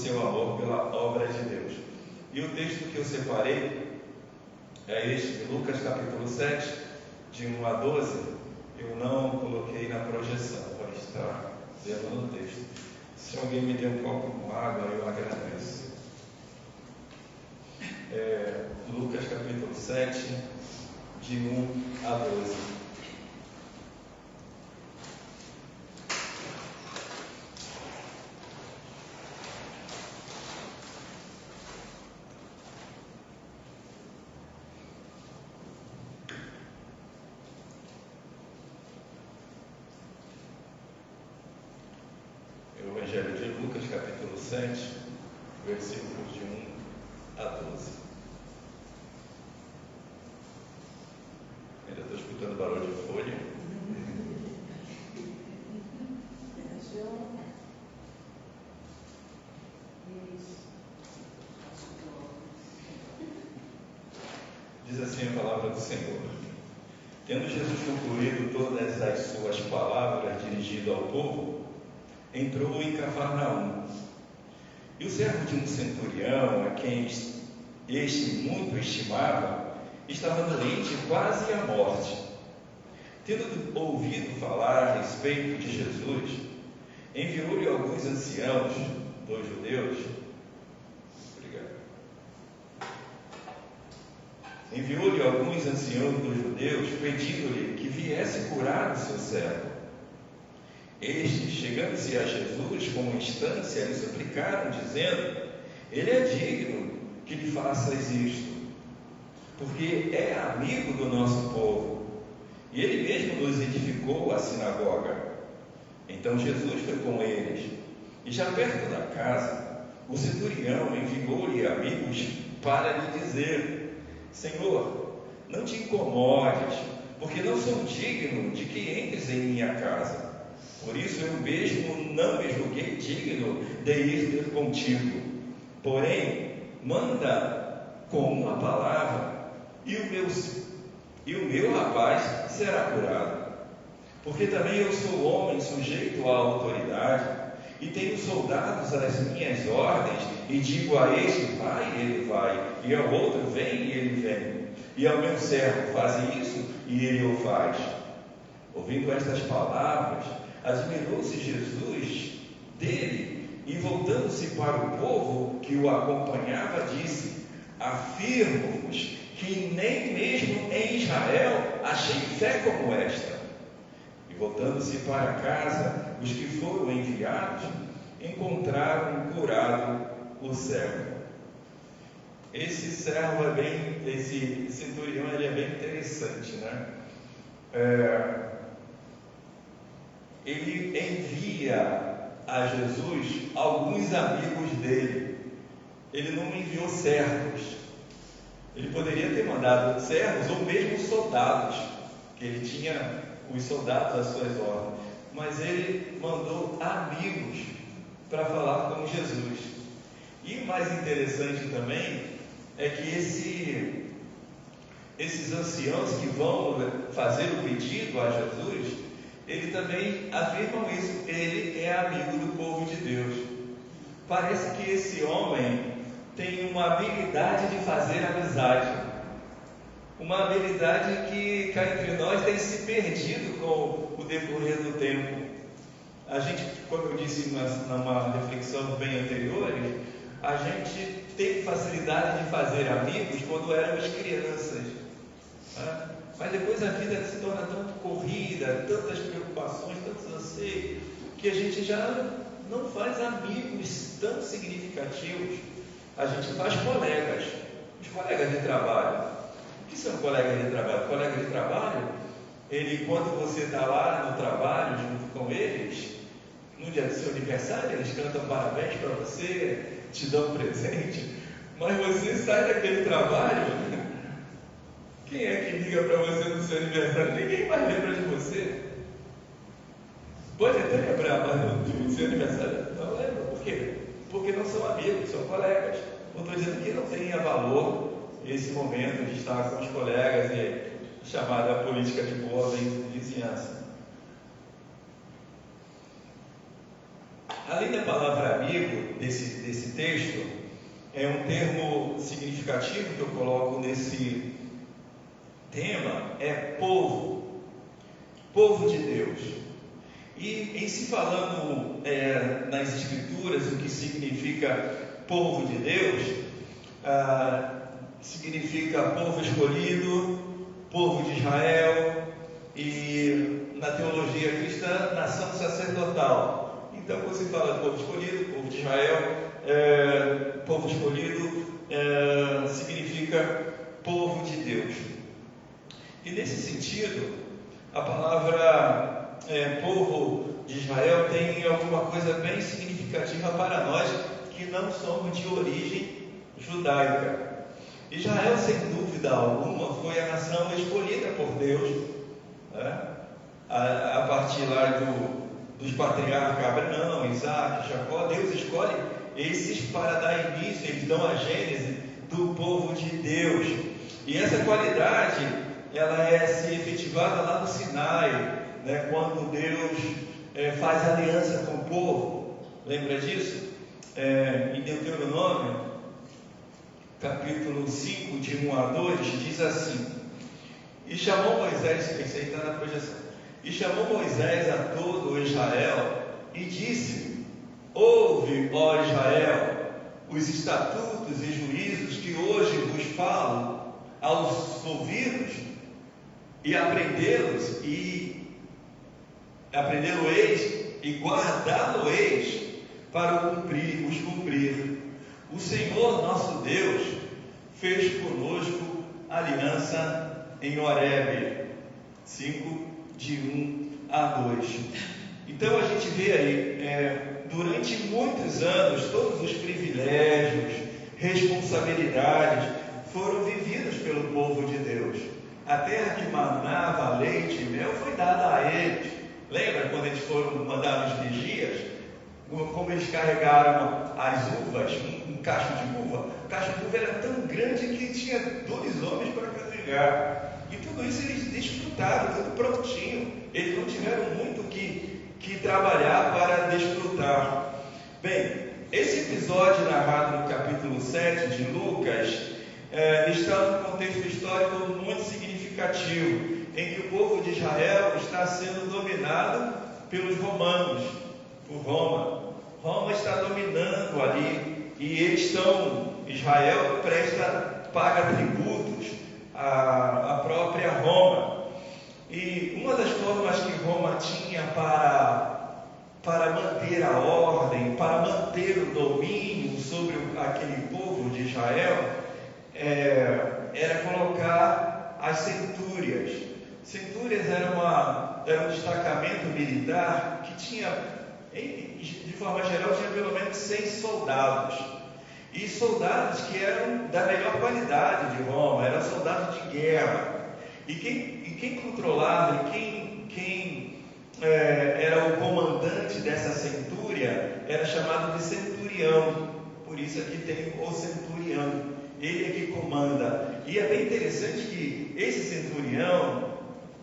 seu amor pela obra de Deus. E o texto que eu separei é este, Lucas capítulo 7, de 1 a 12. Eu não coloquei na projeção, pode estar vendo no texto. Se alguém me der um copo com água, eu agradeço. Lucas capítulo 7, de 1 a 12. O Evangelho de Lucas capítulo 7, versículos de 1 a 12. Ainda estou escutando barulho de folha. Diz assim a palavra do Senhor: Tendo Jesus concluído todas as suas palavras dirigidas ao povo, entrou em Cafarnaum. E o servo de um centurião, a quem este muito estimava, estava doente quase à morte. Tendo ouvido falar a respeito de Jesus, enviou-lhe alguns anciãos dos judeus. Enviou-lhe alguns anciãos dos judeus, pedindo-lhe que viesse curar o seu servo. Estes, chegando-se a Jesus com instância, lhe suplicaram, dizendo: Ele é digno que lhe faças isto, porque é amigo do nosso povo, e ele mesmo nos edificou a sinagoga. Então Jesus foi com eles, e já perto da casa, o centurião enviou-lhe amigos para lhe dizer: Senhor, não te incomodes, porque não sou digno de que entres em minha casa. Por isso eu mesmo não me julguei digno de ir ter contigo. Porém, manda com uma palavra, e o meu rapaz será curado. Porque também eu sou homem sujeito à autoridade, e tenho soldados às minhas ordens, e digo a este: vai, e ele vai, e ao outro: vem, e ele vem, e ao meu servo: faze isso, e ele o faz. Ouvindo estas palavras, admirou-se Jesus dele, e voltando-se para o povo que o acompanhava, disse: afirmo-vos que nem mesmo em Israel achei fé como esta. E voltando-se para casa, os que foram enviados encontraram curado o servo. Esse servo esse centurião, ele é bem interessante, né? Ele envia a Jesus alguns amigos dele. Ele não enviou servos. Ele poderia ter mandado servos ou mesmo soldados, que ele tinha os soldados às suas ordens, mas ele mandou amigos para falar com Jesus. E o mais interessante também é que esses anciãos que vão fazer o pedido a Jesus, eles também afirmam isso: ele é amigo do povo de Deus. Parece que esse homem tem uma habilidade de fazer amizade, uma habilidade que cá entre nós tem se perdido com o decorrer do tempo. A gente, como eu disse numa reflexão bem anterior, a gente teve facilidade de fazer amigos quando éramos crianças, né? Mas depois a vida se torna tão corrida, tantas preocupações, tantos anseios, que a gente já não faz amigos tão significativos. A gente faz colegas, os colegas de trabalho. O que são colegas de trabalho? Colega de trabalho, quando você está lá no trabalho junto com eles, no dia do seu aniversário, eles cantam parabéns para você, te dão um presente, mas você sai daquele trabalho, quem é que liga para você no seu aniversário? Ninguém mais lembra de você. Pode até lembrar, mas no seu aniversário não lembra. Por quê? Porque não são amigos, são colegas. Não estou dizendo que não tenha valor esse momento de estar com os colegas e chamada política de boa vizinhança. Além da palavra amigo desse texto é um termo significativo que eu coloco nesse tema, é povo de Deus. E em se falando nas Escrituras o que significa povo de Deus, significa povo escolhido, povo de Israel, e na teologia cristã, nação sacerdotal. Então, quando se fala de povo escolhido, povo de Israel, povo escolhido significa povo de Deus. E nesse sentido, a palavra povo de Israel tem alguma coisa bem significativa para nós que não somos de origem judaica. Israel, sem dúvida alguma, foi a nação escolhida por Deus, né? A partir lá dos patriarcas Abraão, Isaac, Jacó. Deus escolhe esses para dar início, eles dão a gênese do povo de Deus. E essa qualidade, ela é se efetivada lá no Sinai, né? Quando Deus faz aliança com o povo. Lembra disso? Em Deuteronômio, capítulo 5, de 1 a 2, diz assim: e chamou Moisés, esse aí está na projeção, e chamou Moisés a todo o Israel, e disse: ouve, ó Israel, os estatutos e juízos que hoje vos falo aos ouvidos, e aprendê-los, e aprendê-lo-eis, e guardá-lo-eis, para os cumprir. O Senhor nosso Deus fez conosco aliança em Horebe. 5, de 1 a 2. Então a gente vê aí, durante muitos anos, todos os privilégios, responsabilidades foram vividos pelo povo de Deus. A terra que manava leite e mel foi dada a eles. Lembra quando eles foram mandados os vigias? Como eles carregaram as uvas, um cacho de uva. O cacho de uva era tão grande que tinha 2 homens para carregar. E tudo isso eles desfrutaram, tudo prontinho. Eles não tiveram muito que trabalhar para desfrutar. Bem, esse episódio narrado no capítulo 7 de Lucas está num contexto histórico muito significativo, em que o povo de Israel está sendo dominado pelos romanos, por Roma. Roma está dominando ali, e Israel paga tributos à própria Roma. E uma das formas que Roma tinha para manter a ordem, para manter o domínio sobre aquele povo de Israel, era colocar as centúrias. Centúrias era um destacamento militar que tinha, de forma geral, tinha pelo menos 100 soldados. E soldados que eram da melhor qualidade de Roma, eram soldados de guerra. E quem controlava, quem era o comandante dessa centúria, era chamado de centurião. Por isso aqui tem o centurião. Ele é que comanda. E é bem interessante que esse centurião,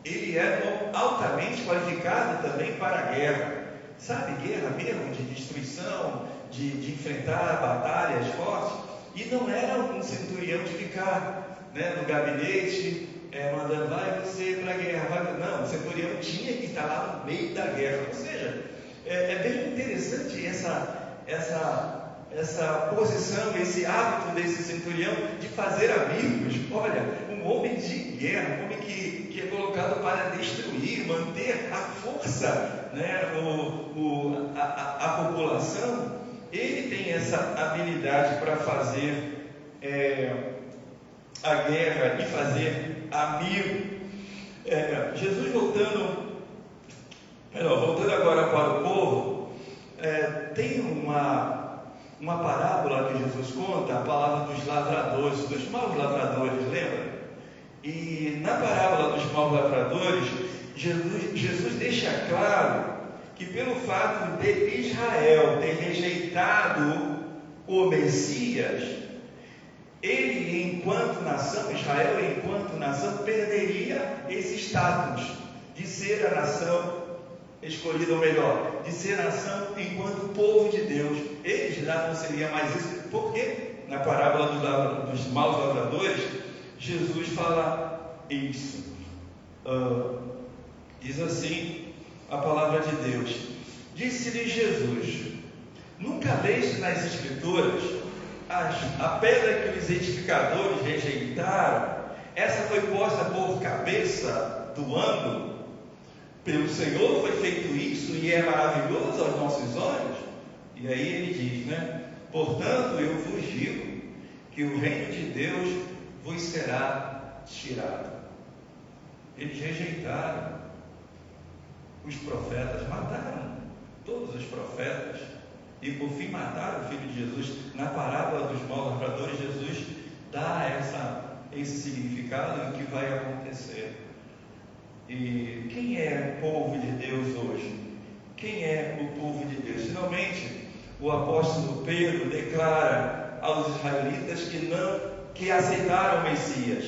ele era altamente qualificado também para a guerra. Sabe, guerra mesmo, de destruição, de enfrentar batalhas fortes. E não era um centurião de ficar no gabinete, mandando, vai você para a guerra. Não, o centurião tinha que estar lá no meio da guerra. Ou seja, é bem interessante essa posição, esse hábito desse centurião de fazer amigos. Olha, um homem de guerra, um homem que é colocado para destruir, manter a força, a população. Ele tem essa habilidade para fazer a guerra e fazer amigo. Jesus voltando agora para o povo, tem uma parábola que Jesus conta, a palavra dos lavradores, dos maus lavradores, lembra? E na parábola dos maus lavradores, Jesus deixa claro que pelo fato de Israel ter rejeitado o Messias, Israel enquanto nação, perderia esse status de ser a nação escolhida, ou melhor, de ser nação enquanto povo de Deus. Eles já não seriam mais isso, porque na parábola dos maus lavradores, Jesus fala isso. Diz assim a palavra de Deus: disse-lhe Jesus: nunca leste nas Escrituras a pedra que os edificadores rejeitaram, essa foi posta por cabeça do ângulo? Pelo Senhor foi feito isso e é maravilhoso aos nossos olhos. E aí ele diz, portanto eu vos digo que o reino de Deus vos será tirado. Eles rejeitaram os profetas, mataram todos os profetas e por fim mataram o Filho de Jesus. Na parábola dos maus lavradores, Jesus dá esse significado do que vai acontecer. E quem é o povo de Deus hoje? Quem é o povo de Deus? Finalmente, o apóstolo Pedro declara aos israelitas que aceitaram o Messias.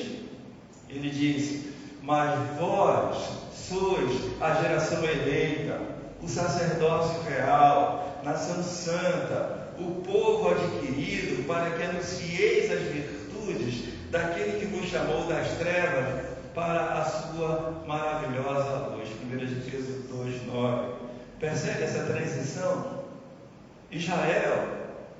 Ele diz: mas vós sois a geração eleita, o sacerdócio real, nação santa, o povo adquirido, para que anuncieis as virtudes daquele que vos chamou das trevas para a sua maravilhosa luz. 1 Efésios 2:9. Percebe essa transição? Israel,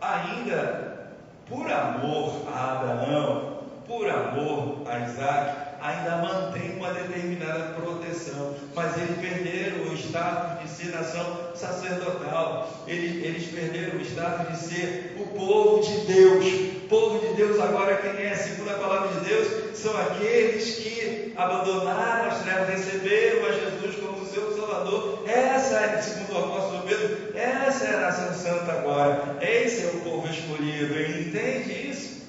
ainda por amor a Abraão, por amor a Isaac, ainda mantém uma determinada proteção, mas eles perderam o status de ser nação sacerdotal, eles perderam o status de ser o povo de Deus. O povo de Deus agora, quem é? Segundo a palavra de Deus, são aqueles que abandonaram as trevas, receberam a Jesus como seu Salvador. Essa é, segundo o apóstolo Pedro, essa é a nação santa agora, esse é o povo escolhido. Ele entende isso?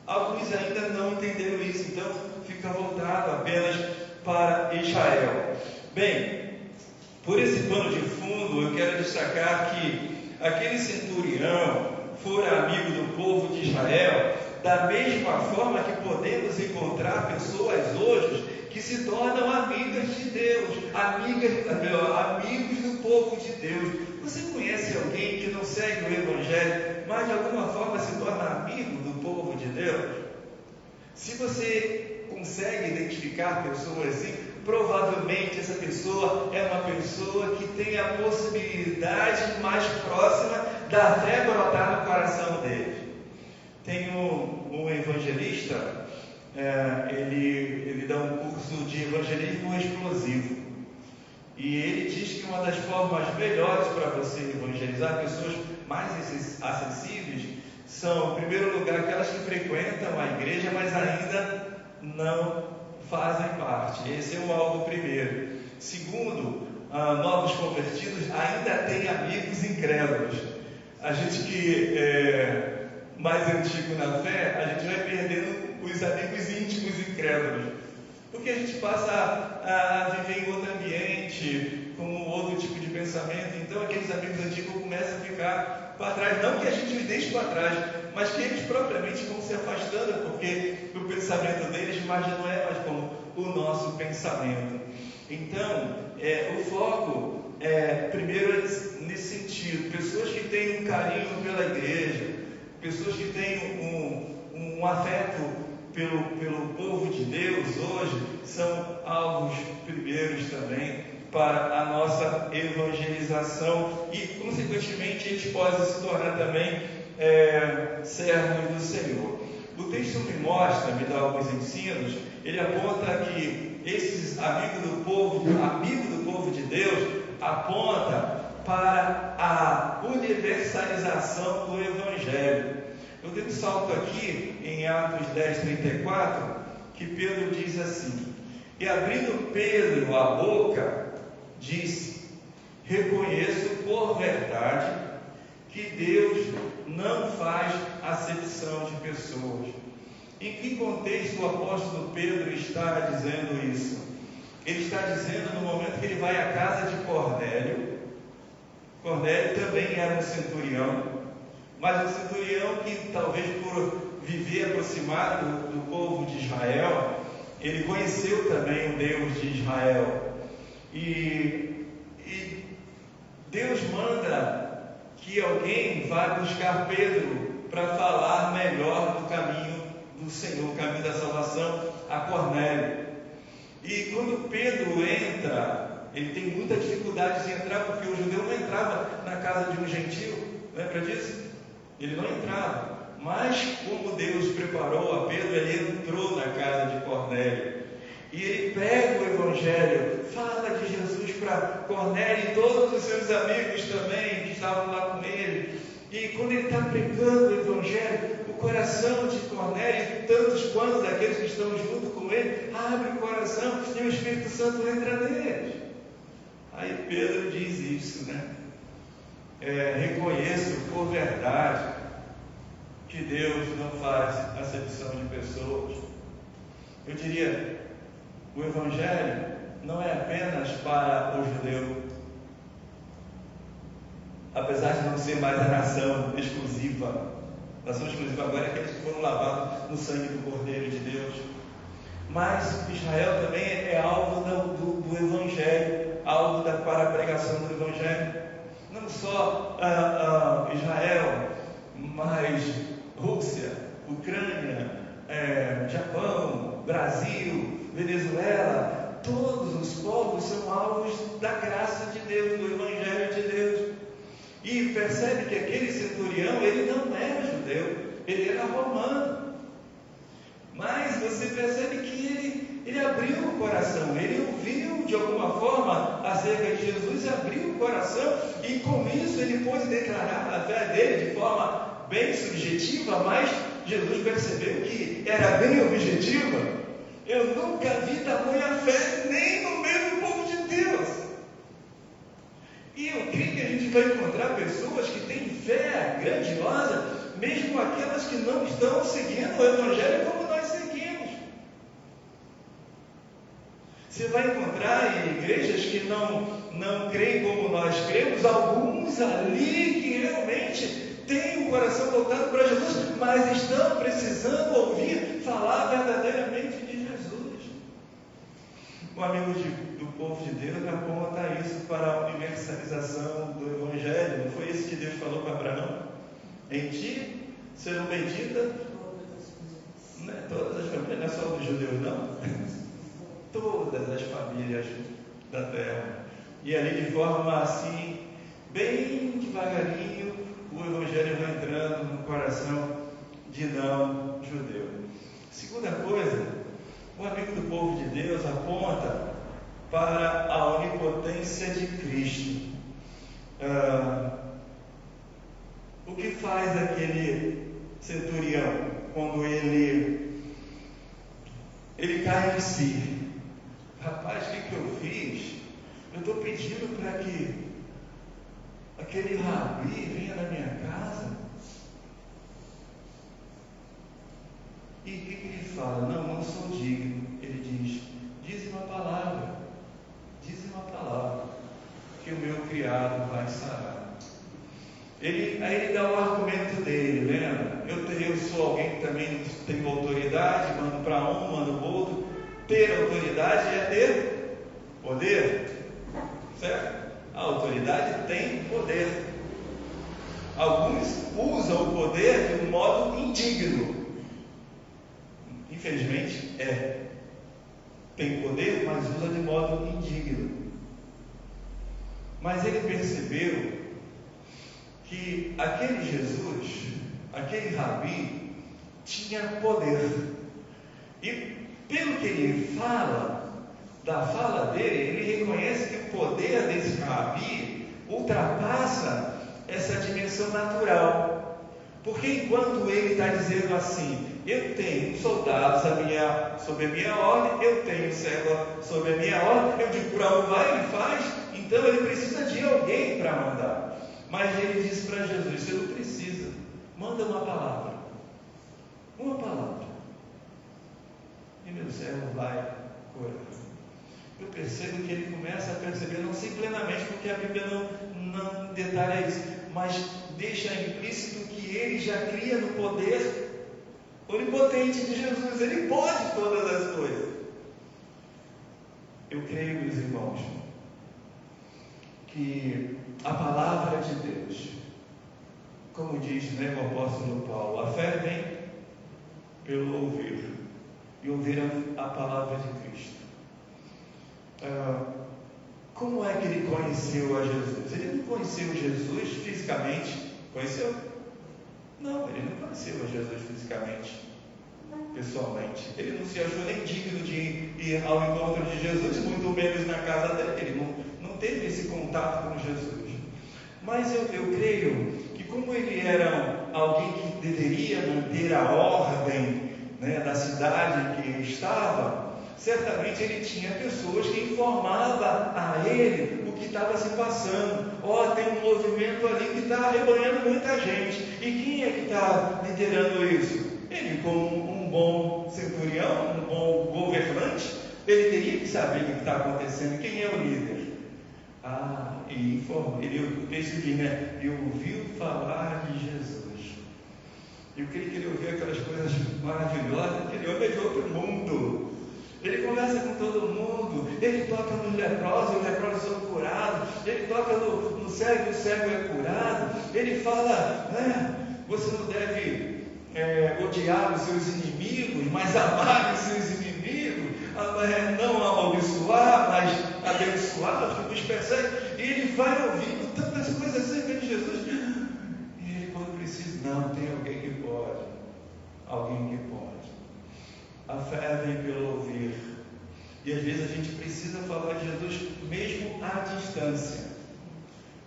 Alguns ainda não entenderam isso, então fica voltado apenas para Israel. Bem, por esse pano de fundo, eu quero destacar que aquele centurião fora amigo do povo de Israel, da mesma forma que podemos encontrar pessoas hoje que se tornam amigas de Deus, amigos do povo de Deus. Você conhece alguém que não segue o Evangelho, mas de alguma forma se torna amigo do povo de Deus? Se você consegue identificar pessoas assim, provavelmente essa pessoa é uma pessoa que tem a possibilidade mais próxima da fé brotar no coração dele. Tem um evangelista, ele dá um curso de evangelismo explosivo. E ele diz que uma das formas melhores para você evangelizar pessoas mais acessíveis são, em primeiro lugar, aquelas que frequentam a igreja, mas ainda não fazem parte. Esse é o alvo primeiro. Segundo, novos convertidos ainda têm amigos incrédulos. A gente que é mais antigo na fé, a gente vai perdendo os amigos íntimos incrédulos, porque a gente passa a viver em outro ambiente, com outro tipo de pensamento. Então aqueles amigos antigos começam a ficar para trás, não que a gente os deixe para trás, mas que eles propriamente vão se afastando, porque o pensamento deles já não é mais como o nosso pensamento. Então, o foco primeiro nesse sentido, pessoas que têm um carinho pela igreja, pessoas que têm um afeto pelo povo de Deus hoje, são alvos primeiros também para a nossa evangelização e, consequentemente, eles podem se tornar também servos do Senhor. O texto me dá alguns ensinos. Ele aponta que esses amigos do povo de Deus, aponta para a universalização do Evangelho. Eu dei um salto aqui em Atos 10:34, que Pedro diz assim: e abrindo Pedro a boca, disse: reconheço por verdade que Deus não faz acepção de pessoas. Em que contexto o apóstolo Pedro está dizendo isso? Ele está dizendo no momento que ele vai à casa de Cornélio. Cornélio também era um centurião, mas um centurião que talvez por viver aproximado do povo de Israel, ele conheceu também o Deus de Israel. E Deus manda que alguém vá buscar Pedro para falar melhor do caminho do Senhor, o caminho da salvação, a Cornélio. E quando Pedro entra, ele tem muita dificuldade de entrar, porque o judeu não entrava na casa de um gentil, lembra disso? Ele não entrava. Mas como Deus preparou a Pedro, ele entrou na casa de Cornélio. E ele pega o Evangelho, fala de Jesus para Cornélio e todos os seus amigos também que estavam lá com ele. E quando ele está pregando o Evangelho, o coração de Cornélio, tantos quantos daqueles que estão junto com ele, abre o coração e o Espírito Santo entra neles. Aí Pedro diz isso, né? Reconheço por verdade que Deus não faz acepção de pessoas. Eu diria, o Evangelho não é apenas para o judeu, apesar de não ser mais a nação exclusiva. A nação exclusiva agora é aqueles que foram lavados no sangue do Cordeiro de Deus. Mas Israel também é alvo do Evangelho, alvo para a pregação do Evangelho. Não só Israel, mas Rússia, Ucrânia, Japão, Brasil, Venezuela, todos os povos são alvos da graça de Deus, do Evangelho de Deus. E percebe que aquele centurião, ele não era judeu, ele era romano. Mas você percebe que ele abriu o coração, ele ouviu de alguma forma acerca de Jesus, abriu o coração, e com isso ele pôde declarar a fé dele de forma bem subjetiva, mas Jesus percebeu que era bem objetiva. Eu nunca vi tamanha fé nem no meio do povo de Deus. E eu creio que a gente vai encontrar pessoas que têm fé grandiosa, mesmo aquelas que não estão seguindo o Evangelho como nós seguimos. Você vai encontrar em igrejas que não creem como nós cremos, alguns ali que realmente têm o coração voltado para Jesus, mas estão precisando ouvir falar verdadeiramente de Jesus. Um amigo do povo de Deus aponta isso para a universalização do Evangelho. Não foi isso que Deus falou para Abraão? Em ti serão benditas todas as famílias, não é só dos judeus, não? Todas as famílias da terra. E ali, de forma assim, bem devagarinho, o Evangelho vai entrando no coração de não judeu. Segunda coisa, o amigo do povo de Deus aponta para a onipotência de Cristo. O que faz aquele centurião quando ele cai em si? Rapaz, o que eu fiz? Eu estou pedindo para que aquele rabi venha na minha casa. E o que ele fala? Não sou digno. Ele diz, diz uma palavra, que o meu criado vai sarar. Aí ele dá o argumento dele, lembra? Eu sou alguém que também tenho autoridade, mando para um, mando para o outro. Ter autoridade é ter poder, certo? A autoridade tem poder. Alguns usam o poder de um modo indigno. Infelizmente tem poder, mas usa de modo indigno. Mas ele percebeu que aquele Jesus, aquele rabi, tinha poder. E pelo que ele fala, da fala dele, ele reconhece que o poder desse rabi ultrapassa essa dimensão natural. Porque enquanto ele está dizendo assim, eu tenho soldados sob a minha ordem, eu tenho servo sob a minha ordem, eu digo para onde vai, ele faz, então ele precisa de alguém para mandar. Mas ele disse para Jesus, você não precisa, manda uma palavra, e meu servo vai curar. Eu percebo que ele começa a perceber, não sei plenamente, porque a Bíblia não detalha isso, mas deixa implícito que ele já cria no poder onipotente de Jesus, ele pode todas as coisas. Eu creio, meus irmãos, que a palavra de Deus. Como diz, o apóstolo Paulo, a fé vem pelo ouvir, e ouvir a palavra de Cristo. Como é que ele conheceu a Jesus? Ele não conheceu Jesus fisicamente. Conheceu? Não, ele não conheceu a Jesus fisicamente, pessoalmente. Ele não se achou nem digno de ir ao encontro de Jesus, muito menos na casa dele. Ele não teve esse contato com Jesus. Mas eu creio que, como ele era alguém que deveria manter a ordem, da cidade que estava, certamente ele tinha pessoas que informavam a ele o que estava se passando. Tem um movimento ali que está arrebanhando muita gente. E quem é que está liderando isso? Ele, como um bom centurião, um bom governante, ele teria que saber o que está acontecendo. Quem é o líder? E informou. O texto diz, e ouviu falar de Jesus. Eu creio que ele ouviu aquelas coisas maravilhosas. Aquele homem é de outro mundo. Ele conversa com todo mundo. Ele toca nos leprosos, os leprosos são curados. Ele toca no cego, o cego é curado. Ele fala, você não deve odiar os seus inimigos, mas amar os seus inimigos. Não amaldiçoar, mas abençoar os que nos perseguem. E ele vai ouvindo tantas coisas acerca de Jesus. E ele, quando precisa, tem alguém que pode. Alguém que pode. A fé vem pelo ouvir. E às vezes a gente precisa falar de Jesus mesmo à distância.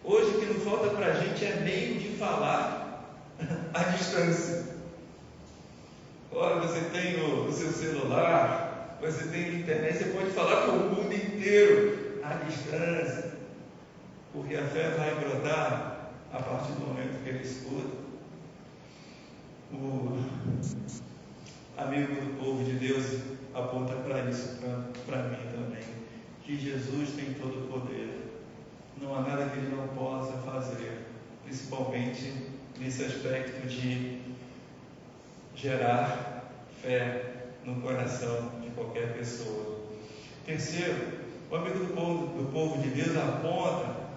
Hoje o que não falta para a gente é meio de falar à distância. Ora, você tem o seu celular, você tem a internet, você pode falar com o mundo inteiro à distância. Porque a fé vai brotar a partir do momento que ele escuta. O amigo do povo de Deus aponta para isso, para mim também, que Jesus tem todo o poder. Não há nada que ele não possa fazer, principalmente nesse aspecto de gerar fé no coração de qualquer pessoa. Terceiro, o amigo do povo de Deus aponta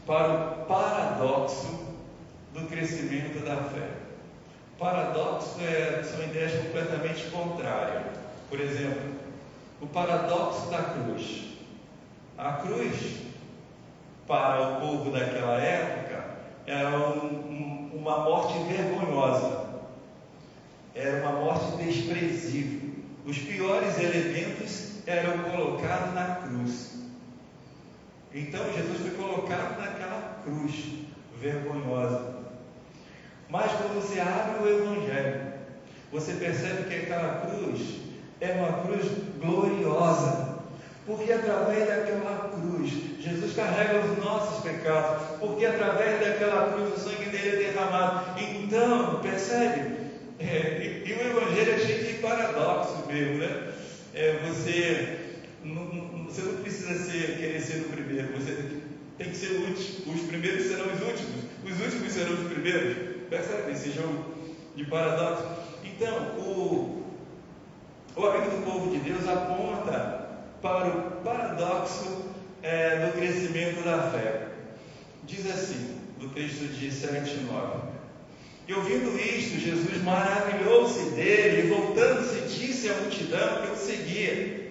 para o paradoxo do crescimento da fé. Paradoxo são ideias completamente contrárias. Por exemplo, o paradoxo da cruz. A cruz, para o povo daquela época, era uma morte vergonhosa. Era uma morte desprezível. Os piores elementos eram colocados na cruz. Então Jesus foi colocado naquela cruz vergonhosa. Mas quando você abre o Evangelho, você percebe que aquela cruz é uma cruz gloriosa. Porque através daquela cruz, Jesus carrega os nossos pecados. Porque através daquela cruz o sangue dele é derramado. Então, percebe? E o Evangelho é cheio de paradoxos mesmo, você não precisa querer ser o primeiro. Você tem que ser o último. Os primeiros serão os últimos. Os últimos serão os primeiros. Percebe esse jogo de paradoxo? Então, o amigo do povo de Deus aponta para o paradoxo do crescimento da fé. Diz assim, no texto de 7:9: E ouvindo isto, Jesus maravilhou-se dele, e voltando-se disse à multidão que o seguia: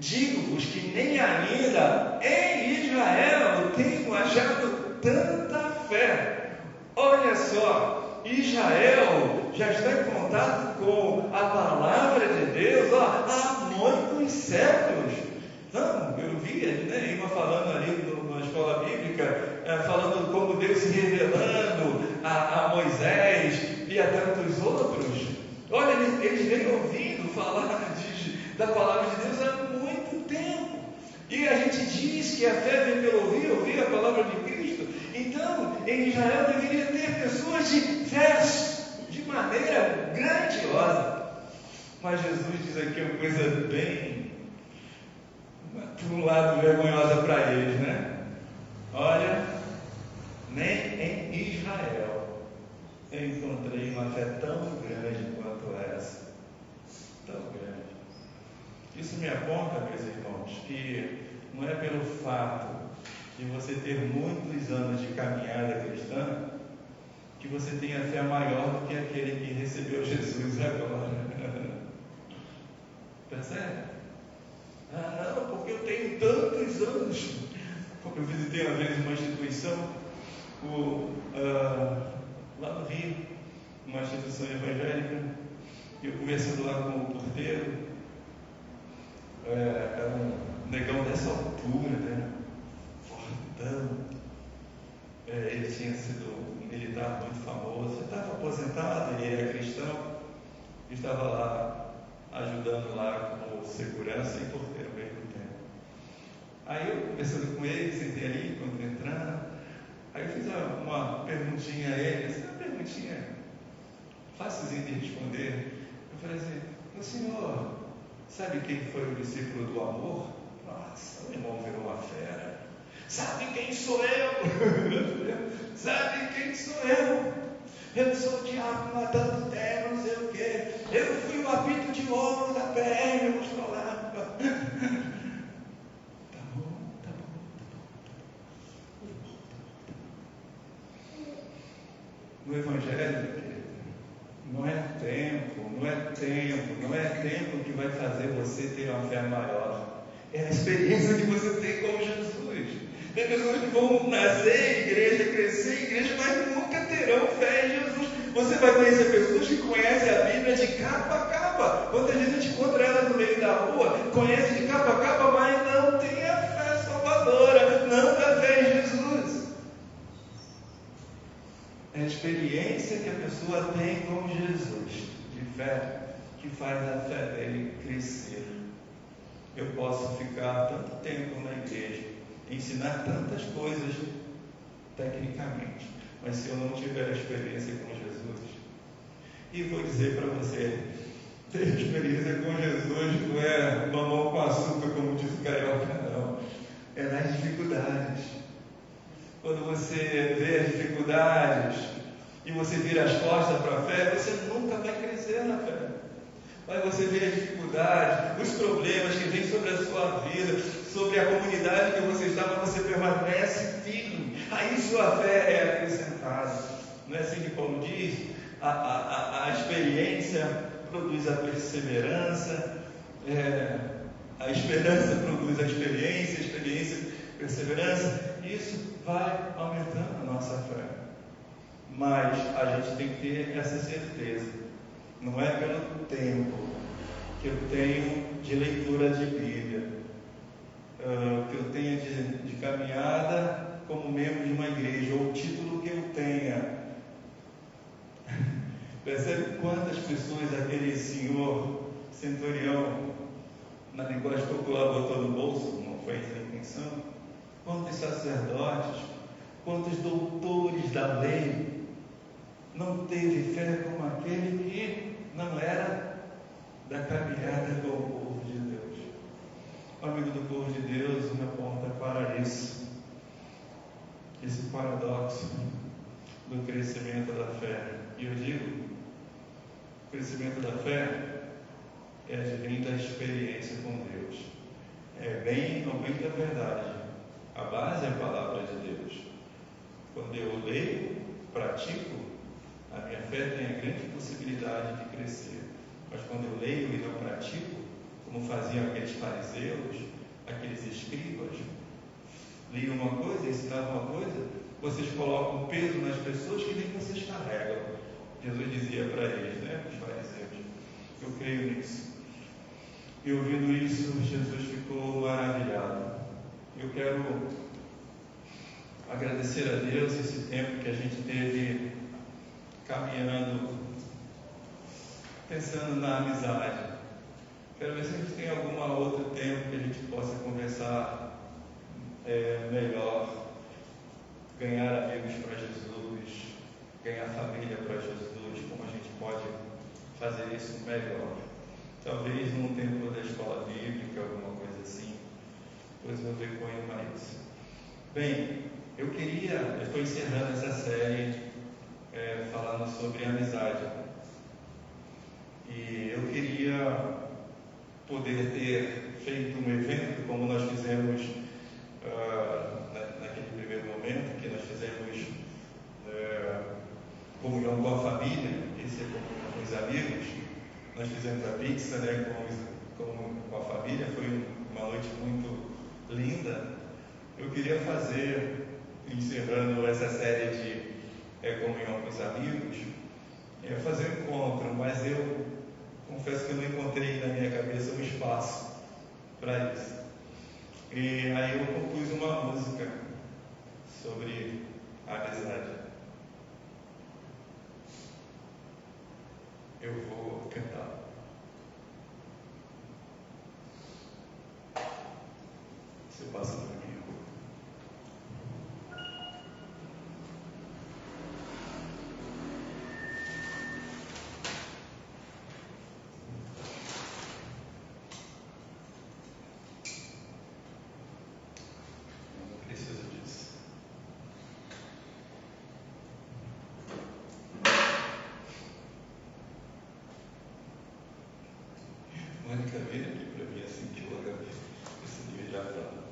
Digo-vos que nem ainda em Israel tenho achado tanta fé. Olha só, Israel já está em contato com a palavra de Deus há muitos séculos. Não, eu via, Iva falando ali na escola bíblica, falando como Deus se revelando a Moisés e a tantos outros. Olha, eles vêm ouvindo falar da palavra de Deus há muito tempo. E a gente diz que a fé vem pelo ouvir a palavra de Cristo. Então, em Israel deveria ter pessoas de fé de maneira grandiosa. Mas Jesus diz aqui uma coisa bem, por um lado, vergonhosa para eles, Olha, nem em Israel eu encontrei uma fé tão grande quanto essa. Tão grande. Isso me aponta, meus irmãos, que não é pelo fato de você ter muitos anos de caminhada cristã, que você tenha fé maior do que aquele que recebeu Jesus agora. Percebe? Ah, não, porque eu tenho tantos anos. Eu visitei uma vez uma instituição lá no Rio, uma instituição evangélica, e eu conversando lá com o porteiro, era um negão dessa altura, né? Fortão. Ele tinha sido um militar muito famoso, ele estava aposentado, ele era cristão, e estava lá ajudando lá como segurança e porteiro ao mesmo tempo. Aí eu conversando com ele, sentei ali, quando entrando, aí eu fiz uma perguntinha a ele, assim, uma perguntinha facilzinha de responder. Eu falei assim: o senhor sabe quem foi o discípulo do amor? Nossa, o irmão virou uma fera. Sabe quem sou eu? Sabe quem sou eu? Eu sou o diabo matando terra, não sei o quê. Eu fui o apito de ouro da PM, eu estou lá. Tá bom. No Evangelho, não é tempo que vai fazer você ter uma fé maior. É a experiência que você tem com Jesus. Tem pessoas que vão nascer em igreja, crescer em igreja, mas nunca terão fé em Jesus. Você vai conhecer pessoas que conhecem a Bíblia de capa a capa. Quantas vezes a gente encontra elas no meio da rua, conhece de capa a capa, mas não tem a fé salvadora, não tem fé em Jesus. É a experiência que a pessoa tem com Jesus, de fé, que faz a fé dele crescer. Eu posso ficar tanto tempo na igreja, ensinar tantas coisas tecnicamente, mas se eu não tiver experiência com Jesus, e vou dizer para você, ter experiência com Jesus não é mamão com açúcar, como diz o carioca, não. É nas dificuldades. Quando você vê as dificuldades e você vira as costas para a fé, você nunca vai crescer na fé. Mas você vê as dificuldades, os problemas que vêm sobre a sua vida, sobre a comunidade que você está, mas você permanece firme. Aí sua fé é acrescentada. Não é assim que Paulo diz? A experiência produz a perseverança, a esperança produz a experiência, perseverança. Isso vai aumentando a nossa fé. Mas a gente tem que ter essa certeza. Não é pelo tempo que eu tenho de leitura de Bíblia, que eu tenha de caminhada como membro de uma igreja, ou o título que eu tenha. Percebe quantas pessoas aquele senhor centurião, na linguagem popular, botou no bolso, não foi essa a intenção? Quantos sacerdotes, quantos doutores da lei não teve fé como aquele que não era da caminhada com o povo de Deus? O amigo do povo de Deus me aponta para isso, esse paradoxo do crescimento da fé. E eu digo, o crescimento da fé vem da experiência com Deus. É bem da verdade. A base é a palavra de Deus. Quando eu leio, pratico, a minha fé tem a grande possibilidade de crescer. Mas quando eu leio e não pratico, como faziam aqueles fariseus, aqueles escribas, liam uma coisa, ensinavam uma coisa, vocês colocam peso nas pessoas que nem vocês carregam. Jesus dizia para eles, né, os fariseus, eu creio nisso. E ouvindo isso, Jesus ficou maravilhado. Eu quero agradecer a Deus esse tempo que a gente teve caminhando, pensando na amizade. Quero ver se a gente tem algum outro tempo que a gente possa conversar melhor, ganhar amigos para Jesus, ganhar família para Jesus, como a gente pode fazer isso melhor. Talvez num tempo da escola bíblica, alguma coisa assim. Depois eu reconho mais. Bem, eu estou encerrando essa série falando sobre amizade. E eu queria poder ter feito um evento como nós fizemos comunhão com a família, esse é comunhão com os amigos. Nós fizemos a pizza, né, com a família, foi uma noite muito linda. Eu queria fazer, encerrando essa série de comunhão com os amigos, fazer um encontro, mas eu confesso que eu não encontrei na minha cabeça um espaço para isso. E aí eu compus uma música sobre a amizade. Eu vou cantar. Você passa para mim. Não preciso disso. Mônica, vira aqui para mim assim que o HP esse já fala.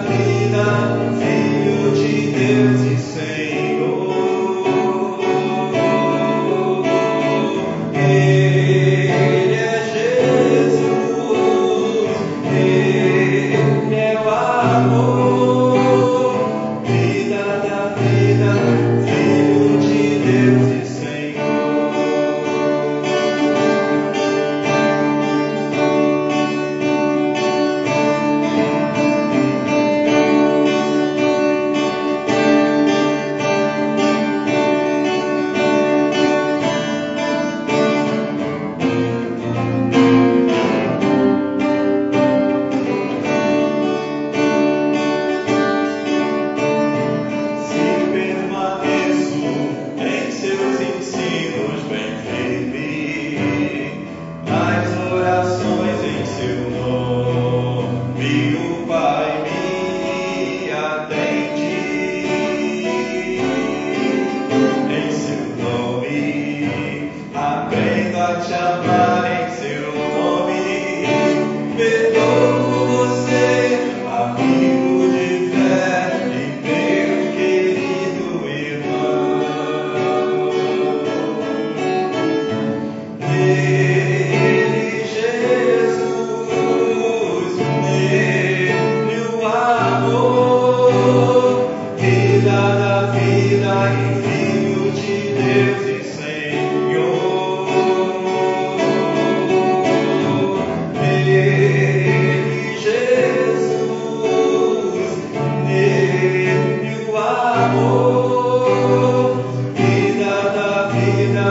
Filho de Deus e Senhor.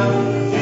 Senhor.